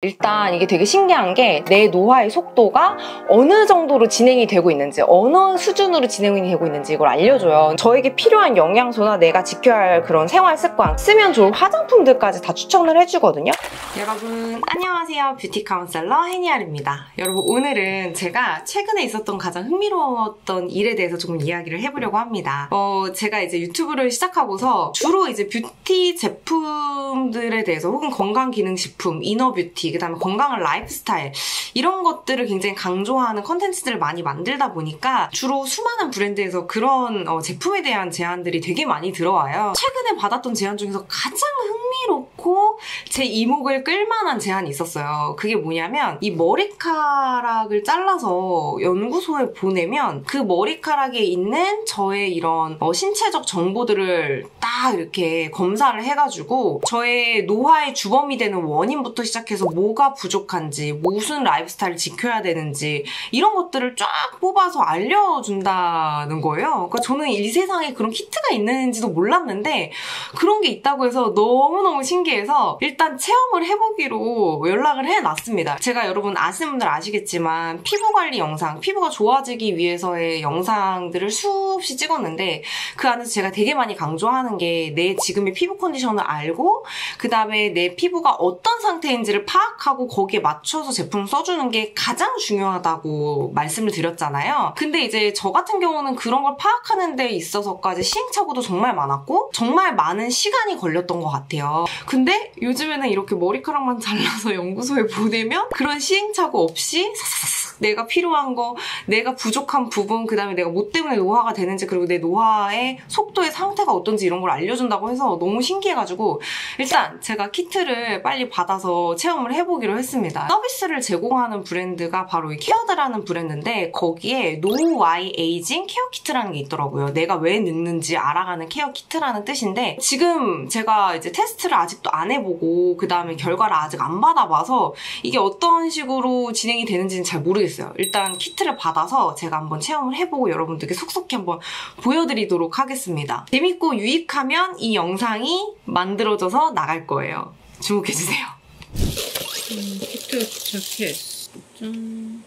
일단 이게 되게 신기한 게 내 노화의 속도가 어느 정도로 진행이 되고 있는지, 어느 수준으로 진행이 되고 있는지 이걸 알려줘요. 저에게 필요한 영양소나 내가 지켜야 할 그런 생활 습관, 쓰면 좋을 화장품들까지 다 추천을 해주거든요. 여러분 안녕하세요. 뷰티 카운셀러 해니알입니다. 여러분 오늘은 제가 최근에 있었던 가장 흥미로웠던 일에 대해서 조금 이야기를 해보려고 합니다. 제가 이제 유튜브를 시작하고서 주로 이제 뷰티 제품들에 대해서 혹은 건강기능식품, 이너뷰티, 그 다음에 건강한 라이프스타일 이런 것들을 굉장히 강조하는 컨텐츠들을 많이 만들다 보니까 주로 수많은 브랜드에서 그런 제품에 대한 제안들이 되게 많이 들어와요. 최근에 받았던 제안 중에서 가장 흥미롭고 제 이목을 끌만한 제안이 있었어요. 그게 뭐냐면 이 머리카락을 잘라서 연구소에 보내면 그 머리카락에 있는 저의 이런 신체적 정보들을 딱 이렇게 검사를 해가지고 저의 노화의 주범이 되는 원인부터 시작해서 뭐가 부족한지, 무슨 라이프스타일을 지켜야 되는지 이런 것들을 쫙 뽑아서 알려준다는 거예요. 그러니까 저는 이 세상에 그런 키트가 있는지도 몰랐는데 그런 게 있다고 해서 너무너무 신기해서 일단 체험을 해보기로 연락을 해놨습니다. 제가 여러분 아시는 분들 아시겠지만 피부관리 영상, 피부가 좋아지기 위해서의 영상들을 수없이 찍었는데 그 안에서 제가 되게 많이 강조하는 게 내 지금의 피부 컨디션을 알고 그 다음에 내 피부가 어떤 상태인지를 파악하고 거기에 맞춰서 제품을 써주는 게 가장 중요하다고 말씀을 드렸잖아요. 근데 이제 저 같은 경우는 그런 걸 파악하는 데 있어서까지 시행착오도 정말 많았고 정말 많은 시간이 걸렸던 것 같아요. 근데 요즘에는 이렇게 머리카락만 잘라서 연구소에 보내면 그런 시행착오 없이 사사사삭 내가 필요한 거, 내가 부족한 부분, 그 다음에 내가 뭐 때문에 노화가 되는지, 그리고 내 노화의 속도의 상태가 어떤지 이런 걸 알려준다고 해서 너무 신기해가지고 일단 제가 키트를 빨리 받아서 체험을 해보기로 했습니다. 서비스를 제공하는 브랜드가 바로 이 케어드라는 브랜드인데 거기에 No Y 에이징 케어 키트라는 게 있더라고요. 내가 왜 늙는지 알아가는 케어 키트라는 뜻인데 지금 제가 이제 테스트를 아직도 안 해보고 그 다음에 결과를 아직 안 받아봐서 이게 어떤 식으로 진행이 되는지는 잘 모르겠어요. 일단 키트를 받아서 제가 한번 체험을 해보고 여러분들께 속속히 한번 보여드리도록 하겠습니다. 재밌고 유익하면 이 영상이 만들어져서 나갈 거예요. 주목해주세요. 키트 도착했어. 짠.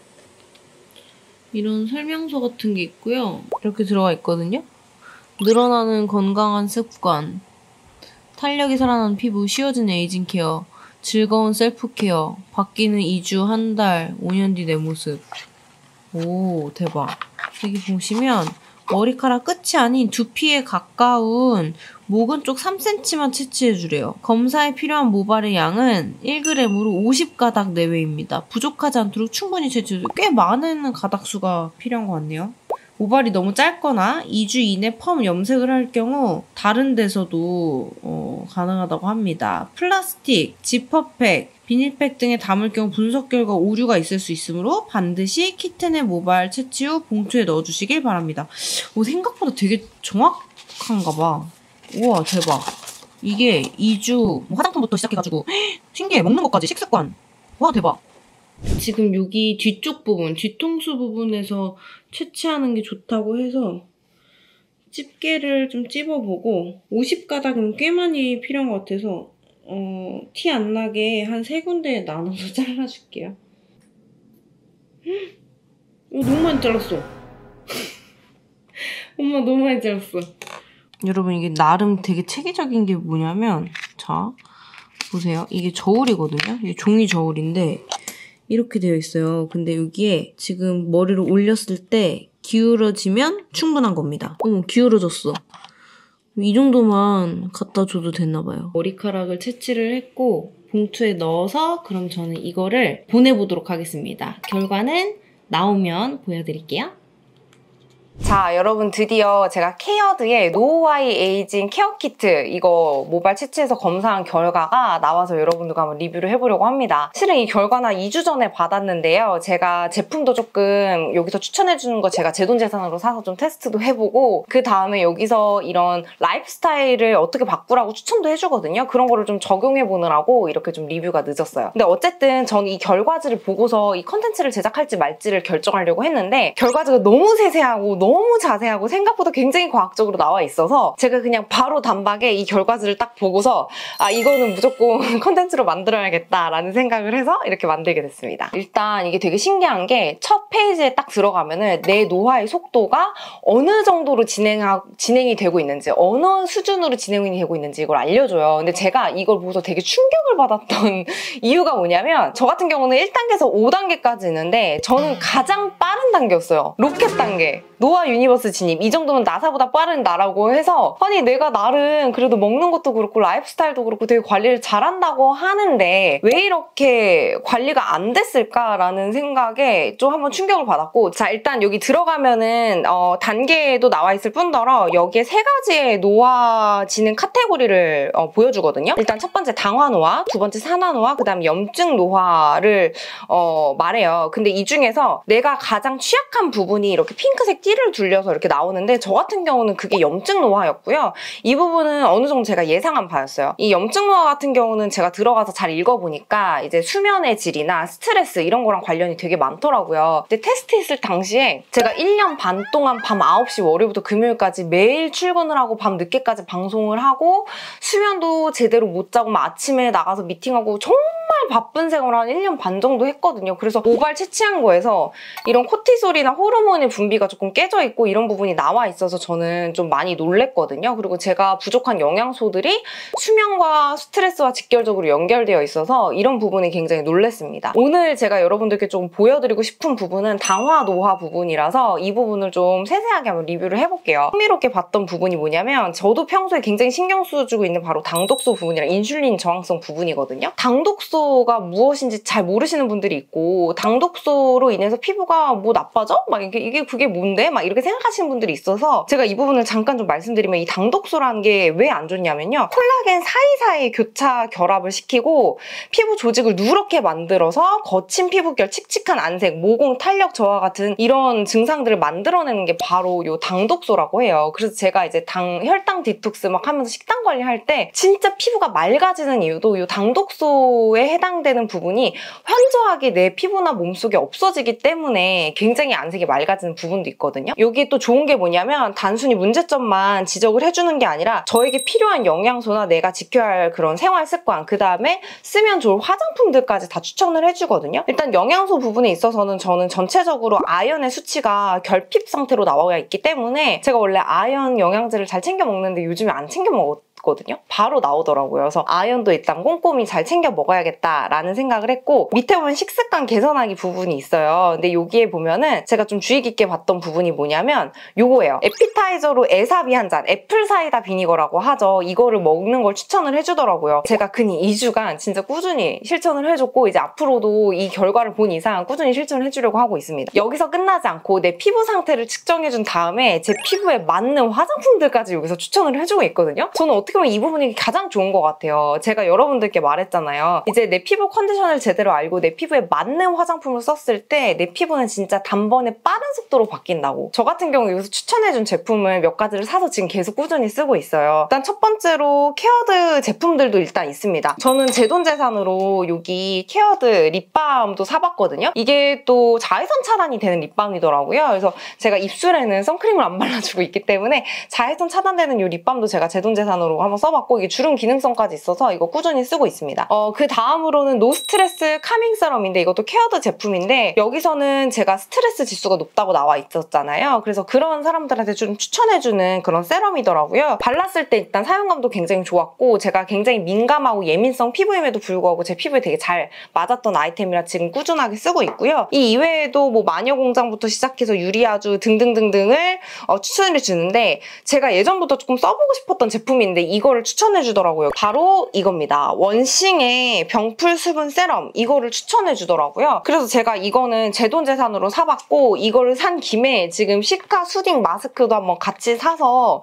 이런 설명서 같은 게 있고요. 이렇게 들어가 있거든요. 늘어나는 건강한 습관, 탄력이 살아나는 피부, 쉬워지는 에이징 케어, 즐거운 셀프 케어, 바뀌는 2주, 한 달, 5년 뒤 내 모습. 오, 대박. 여기 보시면 머리카락 끝이 아닌 두피에 가까운 모근 쪽 3cm만 채취해주래요. 검사에 필요한 모발의 양은 1g으로 50가닥 내외입니다. 부족하지 않도록 충분히 채취해줘요. 꽤 많은 가닥수가 필요한 것 같네요. 모발이 너무 짧거나 2주 이내 펌 염색을 할 경우 다른 데서도 가능하다고 합니다. 플라스틱, 지퍼팩, 비닐팩 등에 담을 경우 분석 결과 오류가 있을 수 있으므로 반드시 키트 내 모발 채취 후 봉투에 넣어주시길 바랍니다. 생각보다 되게 정확한가 봐. 우와 대박. 이게 2주 화장품부터 시작해가지고 신기해. 먹는 것까지 식습관. 와 대박. 지금 여기 뒤쪽 부분, 뒤통수 부분에서 채취하는 게 좋다고 해서 집게를 좀 찝어보고 50가닥이면 꽤 많이 필요한 것 같아서 티 안 나게 한 3군데에 나눠서 잘라줄게요. 너무 많이 잘랐어. 엄마 너무 많이 잘랐어. 여러분 이게 나름 되게 체계적인 게 뭐냐면 자 보세요. 이게 저울이거든요. 이게 종이 저울인데 이렇게 되어 있어요. 근데 여기에 지금 머리를 올렸을 때 기울어지면 충분한 겁니다. 기울어졌어. 이 정도만 갖다 줘도 됐나 봐요. 머리카락을 채취를 했고 봉투에 넣어서 그럼 저는 이거를 보내보도록 하겠습니다. 결과는 나오면 보여드릴게요. 자 여러분 드디어 제가 케어드의 No Y 에이징 케어 키트 이거 모발 채취해서 검사한 결과가 나와서 여러분들과 한번 리뷰를 해보려고 합니다. 실은 이 결과는 2주 전에 받았는데요. 제가 제품도 조금 여기서 추천해주는 거 제가 제 돈 재산으로 사서 좀 테스트도 해보고 그 다음에 여기서 이런 라이프스타일을 어떻게 바꾸라고 추천도 해주거든요. 그런 거를 좀 적용해보느라고 이렇게 좀 리뷰가 늦었어요. 근데 어쨌든 저는 이 결과지를 보고서 이 컨텐츠를 제작할지 말지를 결정하려고 했는데 결과지가 너무 세세하고 너무 자세하고 생각보다 굉장히 과학적으로 나와 있어서 제가 그냥 바로 단박에 이 결과지를 딱 보고서 아 이거는 무조건 컨텐츠로 만들어야겠다라는 생각을 해서 이렇게 만들게 됐습니다. 일단 이게 되게 신기한 게 첫 페이지에 딱 들어가면은 내 노화의 속도가 어느 정도로 진행이 되고 있는지, 어느 수준으로 진행이 되고 있는지 이걸 알려줘요. 근데 제가 이걸 보고서 되게 충격을 받았던 이유가 뭐냐면 저 같은 경우는 1단계에서 5단계까지 있는데 저는 가장 빠른 단계였어요. 로켓 단계. 노화 유니버스 진입. 이 정도면 나사보다 빠른 나라고 해서 아니 내가 나름 그래도 먹는 것도 그렇고 라이프스타일도 그렇고 되게 관리를 잘한다고 하는데 왜 이렇게 관리가 안 됐을까라는 생각에 좀 한번 충격을 받았고 자 일단 여기 들어가면은 단계도 나와 있을 뿐더러 여기에 3가지의 노화 진행 카테고리를 보여주거든요. 일단 첫 번째 당화 노화, 두 번째 산화 노화, 그 다음 염증 노화를 말해요. 근데 이 중에서 내가 가장 취약한 부분이 이렇게 핑크색 띠를 둘려서 이렇게 나오는데 저 같은 경우는 그게 염증 노화였고요. 이 부분은 어느 정도 제가 예상한 바였어요. 이 염증 노화 같은 경우는 제가 들어가서 잘 읽어보니까 이제 수면의 질이나 스트레스 이런 거랑 관련이 되게 많더라고요. 근데 테스트했을 당시에 제가 1년 반 동안 밤 9시 월요일부터 금요일까지 매일 출근을 하고 밤 늦게까지 방송을 하고 수면도 제대로 못 자고 막 아침에 나가서 미팅하고 정말 바쁜 생활을 한 1년 반 정도 했거든요. 그래서 모발 채취한 거에서 이런 코티솔이나 호르몬의 분비가 조금 깨져 있고 이런 부분이 나와 있어서 저는 좀 많이 놀랬거든요. 그리고 제가 부족한 영양소들이 수면과 스트레스와 직결적으로 연결되어 있어서 이런 부분이 굉장히 놀랬습니다. 오늘 제가 여러분들께 좀 보여드리고 싶은 부분은 당화 노화 부분이라서 이 부분을 좀 세세하게 한번 리뷰를 해볼게요. 흥미롭게 봤던 부분이 뭐냐면 저도 평소에 굉장히 신경 써주고 있는 바로 당독소 부분이랑 인슐린 저항성 부분이거든요. 당독소가 무엇인지 잘 모르시는 분들이 있고 당독소로 인해서 피부가 뭐 나빠져? 막 그게 뭔데? 막 이렇게 생각하시는 분들이 있어서 제가 이 부분을 잠깐 좀 말씀드리면 이 당독소라는 게 왜 안 좋냐면요. 콜라겐 사이사이 교차 결합을 시키고 피부 조직을 누렇게 만들어서 거친 피부결, 칙칙한 안색, 모공, 탄력 저하 같은 이런 증상들을 만들어내는 게 바로 이 당독소라고 해요. 그래서 제가 이제 혈당 디톡스 막 하면서 식단 관리할 때 진짜 피부가 맑아지는 이유도 이 당독소에 해당되는 부분이 현저하게 내 피부나 몸속에 없어지기 때문에 굉장히 안색이 맑아지는 부분도 있거든요. 여기에 또 좋은 게 뭐냐면 단순히 문제점만 지적을 해주는 게 아니라 저에게 필요한 영양소나 내가 지켜야 할 그런 생활 습관, 그 다음에 쓰면 좋을 화장품들까지 다 추천을 해주거든요. 일단 영양소 부분에 있어서는 저는 전체적으로 아연의 수치가 결핍 상태로 나와 있기 때문에 제가 원래 아연 영양제를 잘 챙겨 먹는데 요즘에 안 챙겨 먹거든요. 바로 나오더라고요. 그래서 아연도 일단 꼼꼼히 잘 챙겨 먹어야겠다라는 생각을 했고 밑에 보면 식습관 개선하기 부분이 있어요. 근데 여기에 보면은 제가 좀 주의 깊게 봤던 부분이 뭐냐면 요거예요. 에피타이저로 에사비 한 잔, 애플 사이다 비니거라고 하죠. 이거를 먹는 걸 추천을 해주더라고요. 제가 근이 2주간 진짜 꾸준히 실천을 해줬고 이제 앞으로도 이 결과를 본 이상 꾸준히 실천을 해주려고 하고 있습니다. 여기서 끝나지 않고 내 피부 상태를 측정해준 다음에 제 피부에 맞는 화장품들까지 여기서 추천을 해주고 있거든요. 저는 어떻게 보면 이 부분이 가장 좋은 것 같아요. 제가 여러분들께 말했잖아요. 이제 내 피부 컨디션을 제대로 알고 내 피부에 맞는 화장품을 썼을 때 내 피부는 진짜 단번에 빠른 속도로 바뀐다고. 저 같은 경우 여기서 추천해준 제품을 몇 가지를 사서 지금 계속 꾸준히 쓰고 있어요. 일단 첫 번째로 케어드 제품들도 일단 있습니다. 저는 제 돈 재산으로 여기 케어드 립밤도 사봤거든요. 이게 또 자외선 차단이 되는 립밤이더라고요. 그래서 제가 입술에는 선크림을 안 발라주고 있기 때문에 자외선 차단되는 이 립밤도 제가 제 돈 재산으로 한번 써봤고 이게 주름 기능성까지 있어서 이거 꾸준히 쓰고 있습니다. 그 다음으로는 노스트레스 카밍 세럼인데 이것도 케어드 제품인데 여기서는 제가 스트레스 지수가 높다고 나와 있었잖아요. 그래서 그런 사람들한테 좀 추천해주는 그런 세럼이더라고요. 발랐을 때 일단 사용감도 굉장히 좋았고 제가 굉장히 민감하고 예민성 피부임에도 불구하고 제 피부에 되게 잘 맞았던 아이템이라 지금 꾸준하게 쓰고 있고요. 이 이외에도 뭐 마녀공장부터 시작해서 유리아주 등등등등을 추천해 주는데 제가 예전부터 조금 써보고 싶었던 제품인데 이거를 추천해 주더라고요. 바로 이겁니다. 원싱의 병풀 수분 세럼 이거를 추천해 주더라고요. 그래서 제가 이거는 제 돈 재산으로 사봤고 이거를 산 김에 지금 시카 수딩 마스크도 한번 같이 사서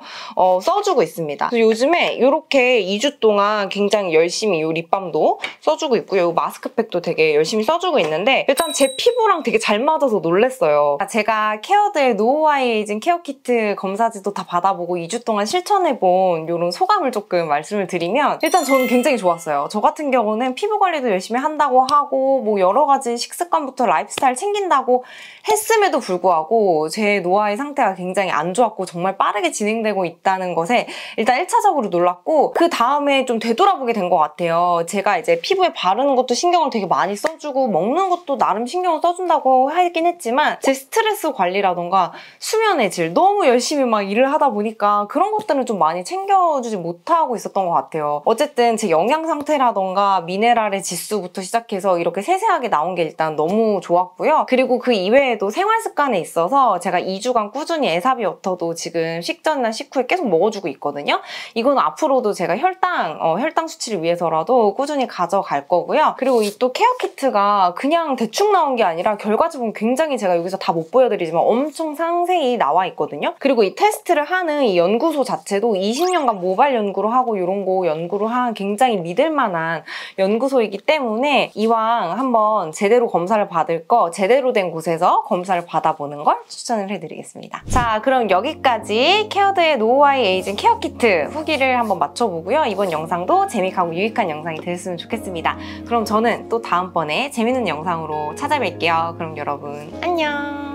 써주고 있습니다. 그래서 요즘에 이렇게 2주 동안 굉장히 열심히 이 립밤도 써주고 있고요. 이 마스크팩도 되게 열심히 써주고 있는데 일단 제 피부랑 되게 잘 맞아서 놀랬어요. 제가 케어드의 노후아이에이징 케어 키트 검사지도 다 받아보고 2주 동안 실천해본 이런 소감 소감을 조금 말씀을 드리면 일단 저는 굉장히 좋았어요. 저 같은 경우는 피부 관리도 열심히 한다고 하고 뭐 여러 가지 식습관부터 라이프스타일 챙긴다고 했음에도 불구하고 제 노화의 상태가 굉장히 안 좋았고 정말 빠르게 진행되고 있다는 것에 일단 1차적으로 놀랐고 그 다음에 좀 되돌아보게 된 것 같아요. 제가 이제 피부에 바르는 것도 신경을 되게 많이 써주고 먹는 것도 나름 신경을 써준다고 하긴 했지만 제 스트레스 관리라던가 수면의 질 너무 열심히 막 일을 하다 보니까 그런 것들은 좀 많이 챙겨주지 못하고 있었던 것 같아요. 어쨌든 제 영양 상태라던가 미네랄의 지수부터 시작해서 이렇게 세세하게 나온 게 일단 너무 좋았고요. 그리고 그 이외에도 생활 습관에 있어서 제가 2주간 꾸준히 에사비워터도 지금 식전이나 식후에 계속 먹어주고 있거든요. 이건 앞으로도 제가 혈당 수치를 위해서라도 꾸준히 가져갈 거고요. 그리고 이 또 케어 키트가 그냥 대충 나온 게 아니라 결과집은 굉장히 제가 여기서 다 못 보여드리지만 엄청 상세히 나와 있거든요. 그리고 이 테스트를 하는 이 연구소 자체도 20년간 모발 연구를 하고 이런 거 연구를 한 굉장히 믿을 만한 연구소이기 때문에 이왕 한번 제대로 검사를 받을 거 제대로 된 곳에서 검사를 받아보는 걸 추천을 해드리겠습니다. 자, 그럼 여기까지 케어드의 노후와의 에이징 케어 키트 후기를 한번 맞춰보고요. 이번 영상도 재미있고 유익한 영상이 되셨으면 좋겠습니다. 그럼 저는 또 다음번에 재밌는 영상으로 찾아뵐게요. 그럼 여러분 안녕!